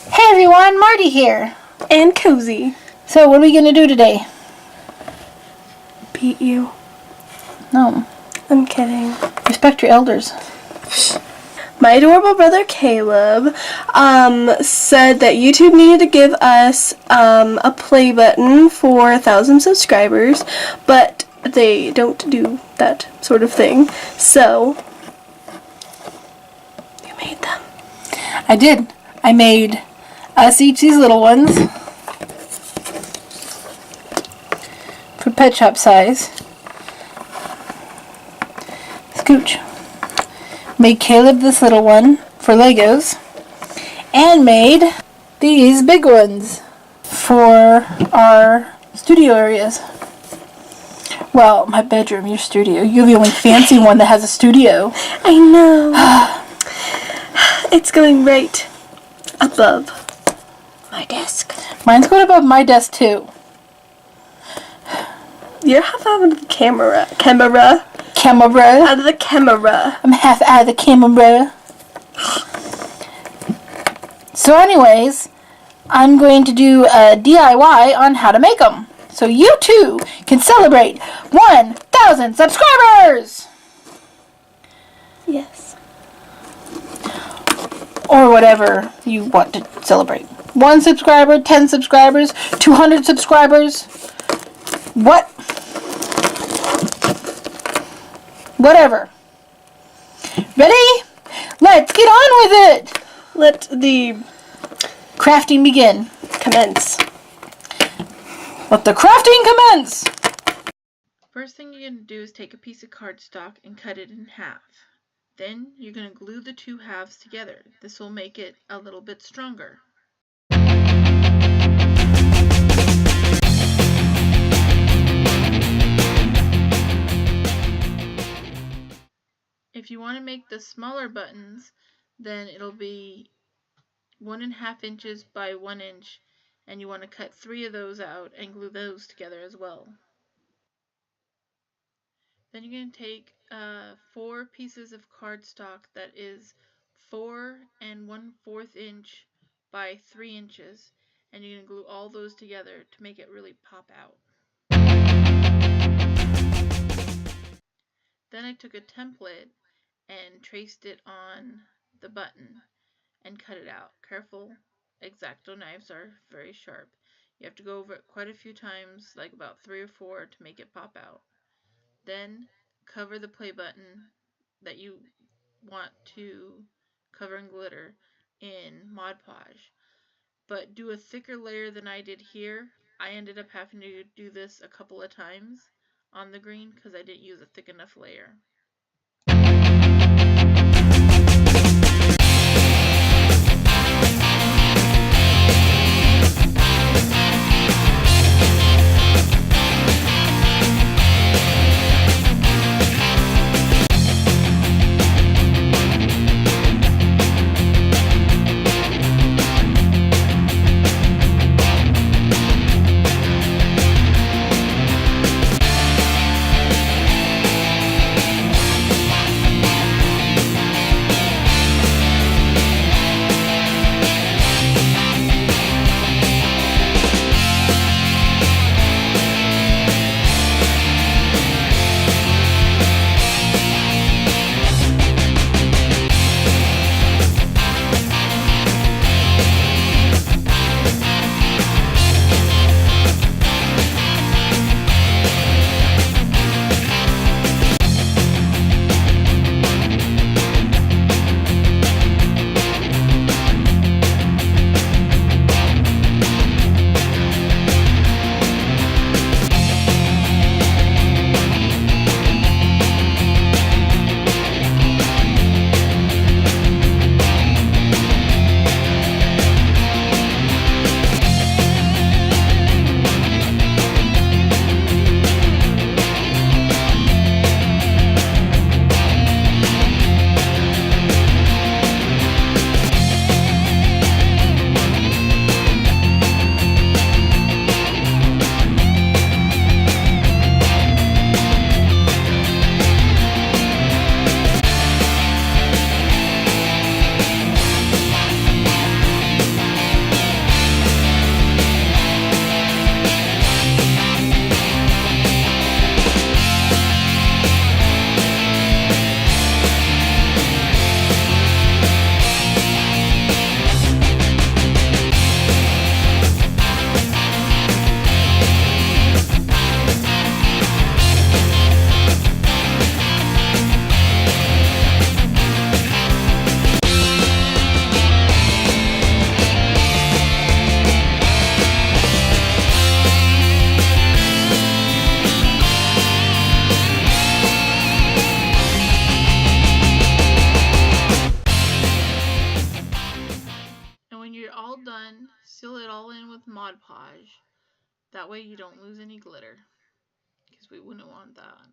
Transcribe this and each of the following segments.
Hey everyone, Marty here. And Cozy. So what are we going to do today? Beat you. No. I'm kidding. Respect your elders. My adorable brother Caleb said that YouTube needed to give us a play button for 1,000 subscribers, but they don't do that sort of thing. So, you made them. I did. I made us each these little ones for pet shop size. Scooch. Made Caleb this little one for Legos, and made these big ones for our studio areas. Well, my bedroom, your studio. You're the only fancy one that has a studio. I know. It's going right above my desk. Mine's going above my desk too. You're half out of the camera. Camera. Out of the camera. I'm half out of the camera. So anyways, I'm going to do a DIY on how to make them. So you too can celebrate 1,000 subscribers! Yes. Or whatever you want to celebrate. 1 subscriber, 10 subscribers, 200 subscribers. What? Whatever. Ready? Let's get on with it! Let the crafting begin. Commence. Let the crafting commence! First thing you're going to do is take a piece of cardstock and cut it in half. Then you're going to glue the two halves together. This will make it a little bit stronger. If you want to make the smaller buttons, then it'll be 1.5 inches by 1 inch, and you want to cut 3 of those out and glue those together as well. Then you're going to take 4 pieces of cardstock that is 4 1/4 inch by 3 inches, and you're going to glue all those together to make it really pop out. Then I took a template and traced it on the button and cut it out. Careful, X-Acto knives are very sharp. You have to go over it quite a few times, like about 3 or 4, to make it pop out. Then cover the play button that you want to cover in glitter in Mod Podge. But do a thicker layer than I did here. I ended up having to do this a couple of times on the green because I didn't use a thick enough layer. all done, seal it all in with Mod Podge. That way you don't lose any glitter, because we wouldn't want that.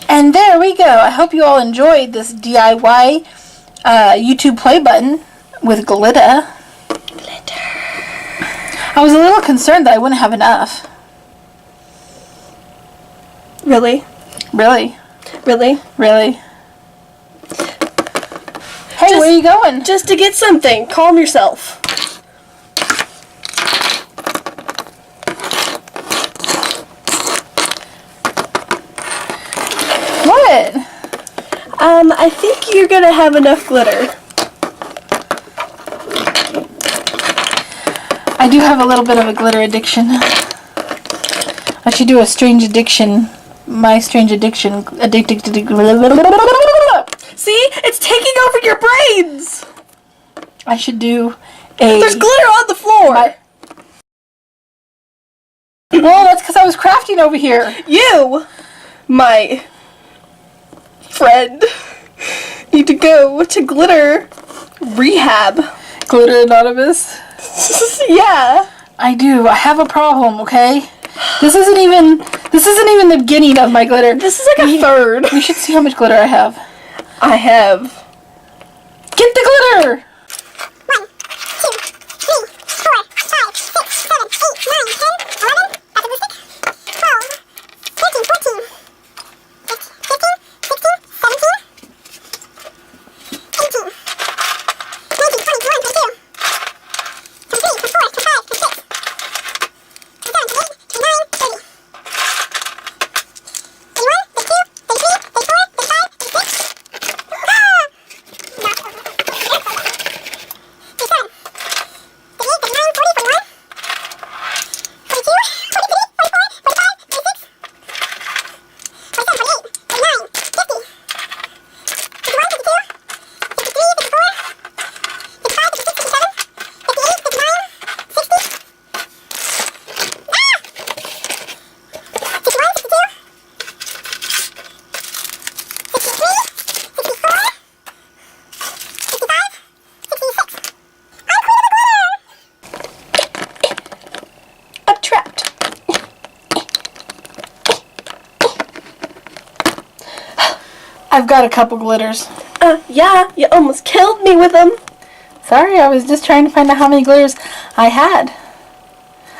And there we go. I hope you all enjoyed this DIY YouTube play button with glitter. I was a little concerned that I wouldn't have enough. Really? Really? Really? Really? Hey, where are you going? Just to get something. Calm yourself. What? I think you're gonna have enough glitter. I do have a little bit of a glitter addiction. I should do a strange addiction. My strange addiction. Addicted to See? It's taking over your brains! I should do a... There's glitter on the floor! Well, that's because I was crafting over here. You, my friend, need to go to glitter rehab. Glitter Anonymous? Yeah. I do. I have a problem, okay? This isn't even the beginning of my glitter. This is like a third. You should see how much glitter I have. I have. Get the glitter! 1, 2, 3, 4, 5, 6, 7, 8, 9, 10, 11, that's a stick, 12, 13, 14, 15, 16, 17, 18, 19, 20, 21, 22, 23, 24, 25, 26, 27, 28, 29, 30, 31, 32, 33, 34, 35, 36. I've got a couple glitters. Yeah, you almost killed me with them. Sorry, I was just trying to find out how many glitters I had.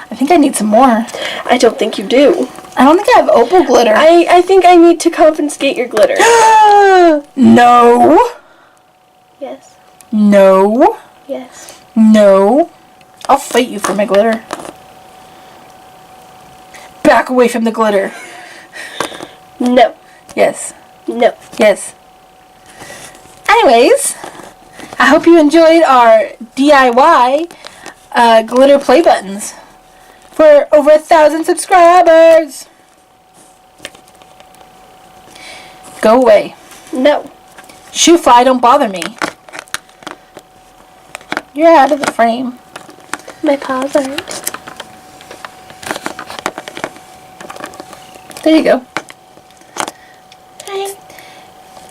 I think I need some more. I don't think you do. I don't think I have opal glitter. I think I need to confiscate your glitter. No. Yes. No. Yes. No. I'll fight you for my glitter. Back away from the glitter. No. Yes. No. Yes. Anyways, I hope you enjoyed our DIY glitter play buttons for over 1,000 subscribers. Go away. No. Shoe fly, don't bother me. You're out of the frame. My paws aren't. There you go. Bye.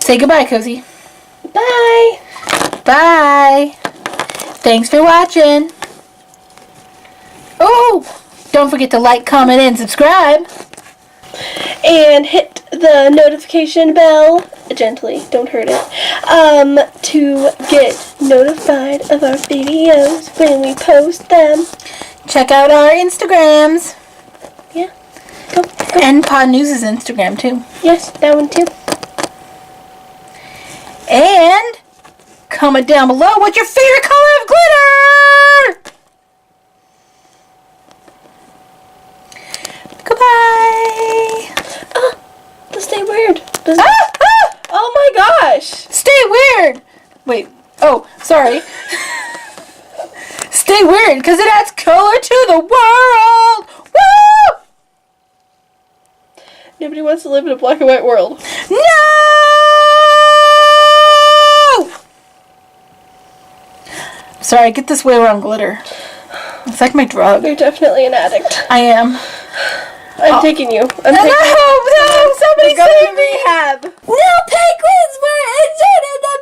Say goodbye, Cozy. Bye. Bye. Thanks for watching. Oh, don't forget to like, comment, and subscribe. And hit the notification bell, gently, don't hurt it, to get notified of our videos when we post them. Check out our Instagrams. Yeah. Go. And Pod News' Instagram, too. Yes, that one too. And comment down below what's your favorite color of glitter. Goodbye. Stay weird. Ah! Oh my gosh. Stay weird. Wait. Oh, sorry. Stay weird because it adds color to the world. Woo! Nobody wants to live in a black and white world. No! Sorry, get this way around glitter. It's like my drug. You're definitely an addict. I am. I'm taking you. I'm No, taking you. no, somebody Go to save me. rehab. No penguins were injured in the